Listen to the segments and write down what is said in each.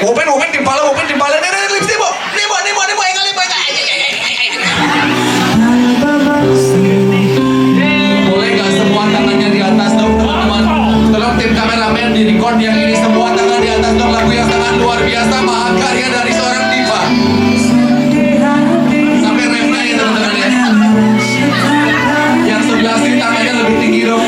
Upin timpala, nih lipstick bu, nih bu, enggak lip, boleh nggak semua tangannya di atas dong teman-teman? Tolong tim kameramen di record yang ini semua tangan di atas dong, lagu yang sangat luar biasa, mahakarya dari seorang diva. Sampai refnya ya teman-teman ya. Yang sebelah sini tangannya lebih tinggi dong.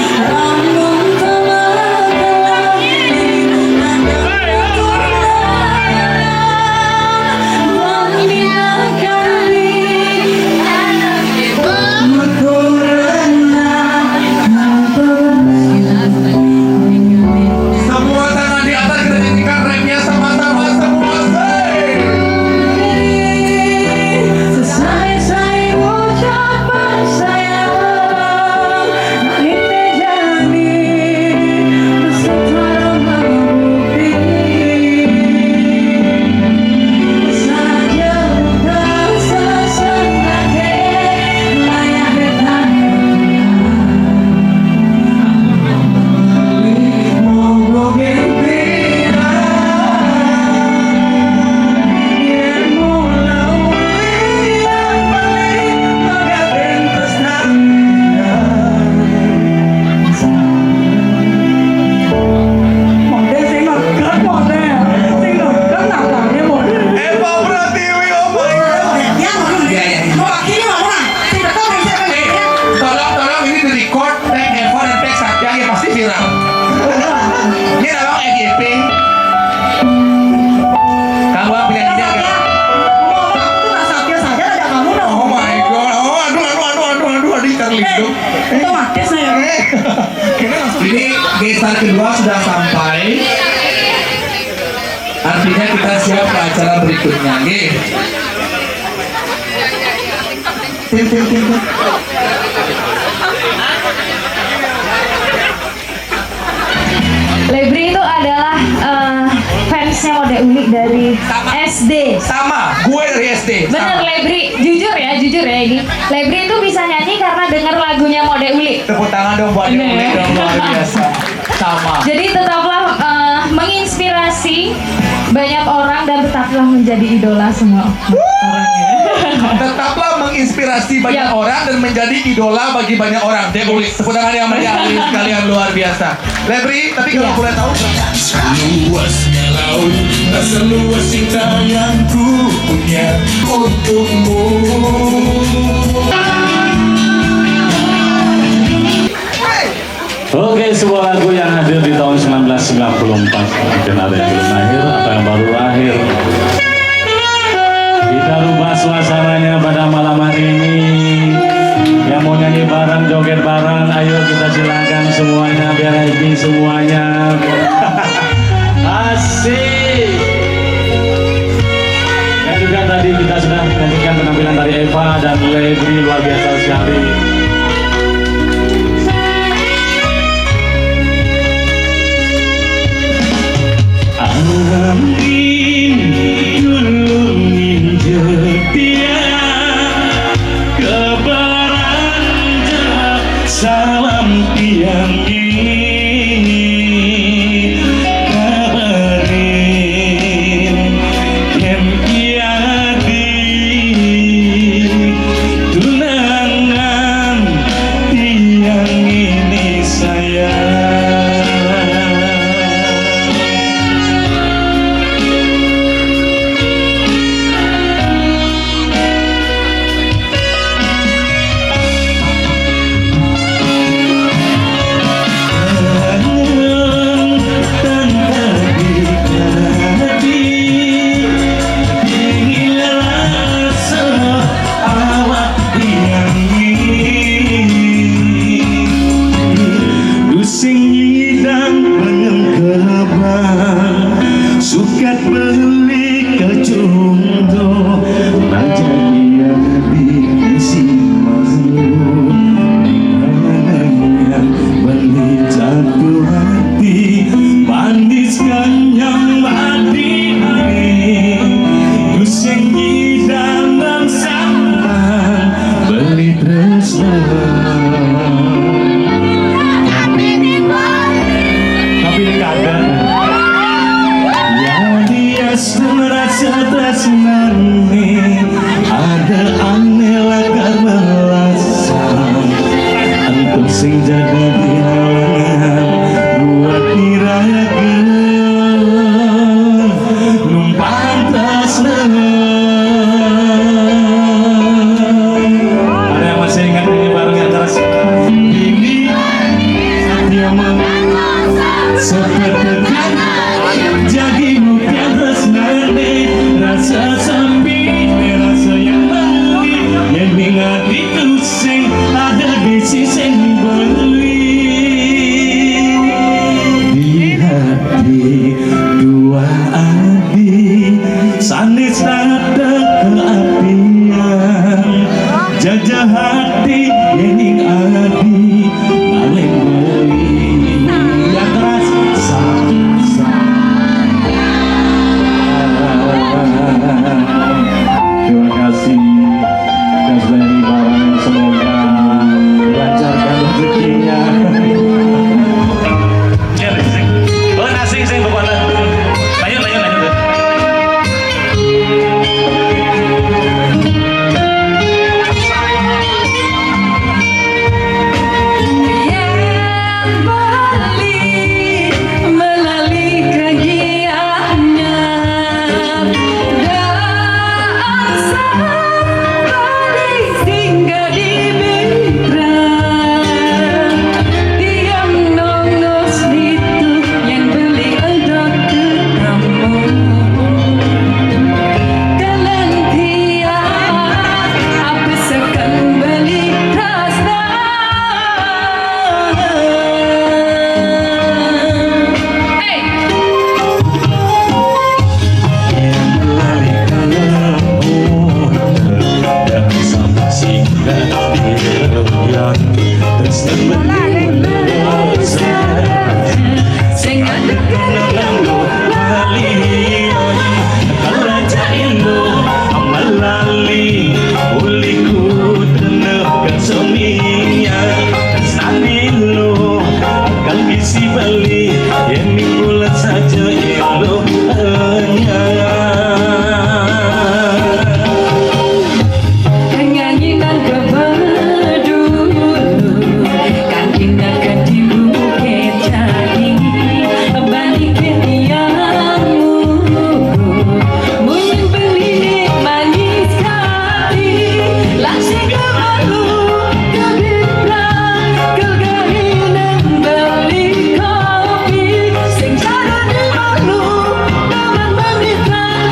Ini geser kedua sudah sampai, artinya kita siap ke acara berikutnya nih. Tim. Lebri itu adalah fansnya Mode Uli dari SD. Sama, gue dari SD. Bener Lebri, jujur ya ini. Lebri itu bisa nyanyi karena denger lagunya Mode Uli. Tepuk tangan dong buat Uli dong, luar biasa. Sama. Jadi tetaplah menginspirasi banyak orang dan tetaplah menjadi idola semua orang ya. Tetaplah menginspirasi banyak orang dan menjadi idola bagi banyak orang. Dia Uli, tepuk tangan yang meriah sekalian, luar biasa. Lebri, tapi kalau boleh tahu, luasnya laut, tak seluas cinta yang ku punya untukmu. Oke, sebuah lagu yang hadir di tahun 1994. Mungkin ada yang belum lahir atau yang baru lahir. Kita rubah suasananya pada malam hari ini. Yang mau nyanyi bareng, joget bareng, ayo kita silakan semuanya, biar happy semuanya. Asik. Dan juga tadi kita sudah menyaksikan penampilan dari Eva dan Lebri, luar biasa sekali. Angin dulungin jetia keberanja salam tiang ini kabarin yang kiadi tunangan tiang ini sayang. Sukat beli kecundung Bahagia di simalu Dimana beli jatuh hati Maniskan yang mati Pusing hidang dan sampah Beli tresna Tapi ini kadang yang dan rasa tresnane ada aneh lakar melasan untuk sing jadi dihalangan buat dirayakan numpang tresna. Ada yang masih ingat ini bareng yang keras? Ini dia sepertekan jadi mungkin tresnane rasa sambil rasa yang beli yang ingat itu sing ada di sisi beli di hati dua adik sanis ada keapian jajah hati yang adi balik beli yang keras Terima kasih Gas dari barang, semoga lancarkan rezekinya. oh nasi sing pokoknya lanjut Yang balik melalui kegiatannya dan balik singgah di Bintang diam nongos itu yang beli untuk kamu kalian tiap apa sekan beli rasa. Hey! Sing ada yang minggulan saja elo Kenyanyian keberdulu Kantindakan di bukit jadi Balikin tiangmu Mungkin beli manis kali Langsung ke malu Ke Bintang Ke Gahinan beli kopi Sing jatuh di malu Teman berikan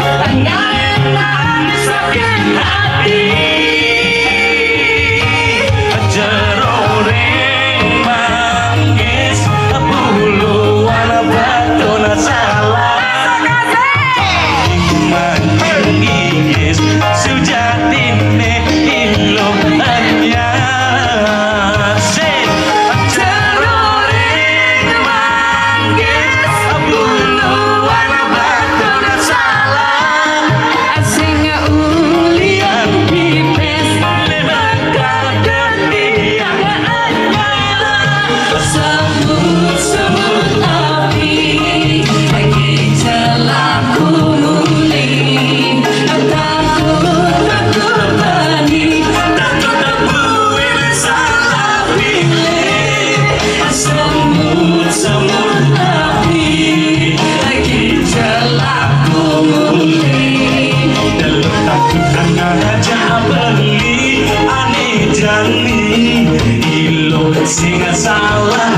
Tangan sakit hati jeroreng manggis buluan batona salah manggis sujatine ilo hanya jeroreng manggis buluan batona salah Asing ulian pipes Lebakar dan dia Semut-semut api Lagi celaku muli Takut bani buih salah pilih Semut-semut api Lagi celaku muli Delok takut anak aja beli aneh jani ilo sing salah